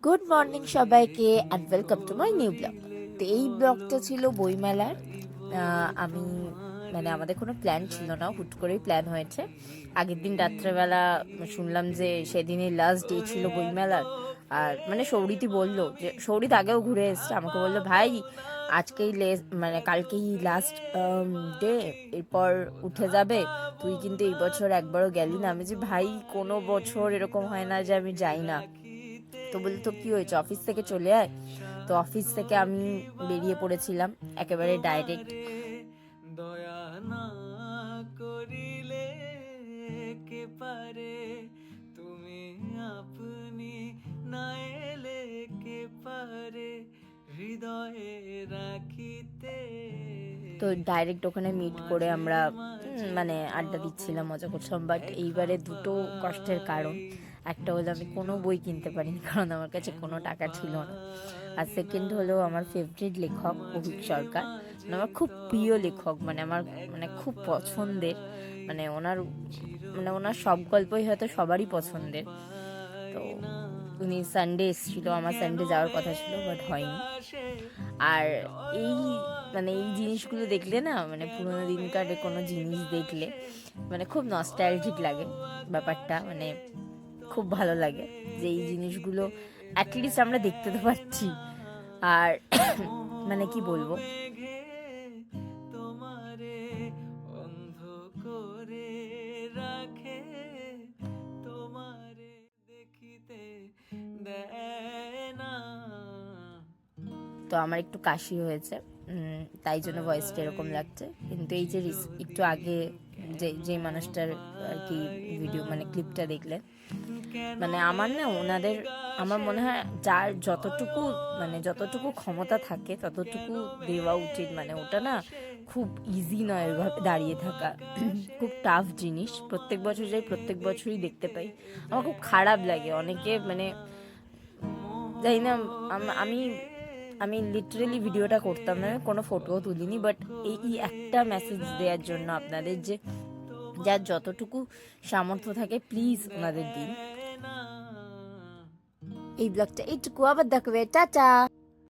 Good morning সবাইকে and welcome to my new blog. তো এই ব্লগটা ছিল বইমেলার। আমি আমাদের কোনো প্ল্যান ছিল না, হুট করেই প্ল্যান হয়েছে। আগের দিন রাত্রেবেলা শুনলাম যে সেদিনই লাস্ট ডে ছিল বইমেলার। আর সৌরিতি বললো যে, সৌরিত আগেও ঘুরে এসছে, আমাকে বললো ভাই আজকেই কালকেই লাস্ট ডে, এরপর উঠে যাবে, তুই কিন্তু এই বছর একবারও গেলি না। আমি যে ভাই কোনো বছর এরকম হয় না যে আমি যাই না। তো বলি তো কি হয়েছে, অফিস থেকে চলে আয়। তো অফিস থেকে আমি বেরিয়ে পড়েছিলাম একেবারে ডাইরেক্ট। দয়া না করিলে কে পারে, তুমি আপনি না এলে কে পারে হৃদয়ে রাখিতে। তো ডাইরেক্ট ওখানে মিট করে আমরা আড্ডা দিচ্ছিলাম, মজা করছিলাম। বাট এইবারে দুটো কষ্টের কারণ। একটা হলো আমি কোনো বই কিনতে পারিনি, কারণ আমার কাছে কোনো টাকা ছিল না। আর সেকেন্ড হলো আমার ফেভারিট লেখক অভিক সরকার, আমার খুব প্রিয় লেখক, আমার খুব পছন্দের। ওনার ওনার সব গল্পই হয়তো সবারই পছন্দের। তো উনি সানডে এসেছিল, আমার সানডে যাওয়ার কথা ছিল, বাট হয়নি। আর এই এই জিনিসগুলো দেখলে না, পুরোনো দিনকার কোনো জিনিস দেখলে খুব নস্টালজিক লাগে ব্যাপারটা। খুব ভালো লাগে যে এই জিনিসগুলো অ্যাটলিস্ট আমরা দেখতে তো পাচ্ছি। আর কি বলবো, তোমারে অন্ধ করে রাখে, তোমারে দেখিতে দেয় না। তো আমার একটু কাশি হয়েছে, তাই জন্য ভয়েসটা এরকম লাগছে। কিন্তু এই যে একটু আগে যে যে মানুষটার আর কি ভিডিও ক্লিপটা দেখলেন, আমার না ওনাদের, আমার মনে হয় যার যতটুকু যতটুকু ক্ষমতা থাকে ততটুকু দেওয়া উচিত। ওটা না খুব ইজি নয় ওইভাবে দাঁড়িয়ে থাকা, খুব টাফ জিনিস। প্রত্যেক বছর যাই, প্রত্যেক বছরই দেখতে পাই, আমার খুব খারাপ লাগে। অনেকে জানি না, আমি আমি লিটারেলি ভিডিওটা করতাম না, কোনো ফটোও তুলিনি, বাট এই একটা মেসেজ দেওয়ার জন্য আপনাদের, যে যার যতটুকু সামর্থ্য থাকে প্লিজ ওনাদের দিন। এই ব্লগটা এইটুকু, আবার দেখবে, টাটা।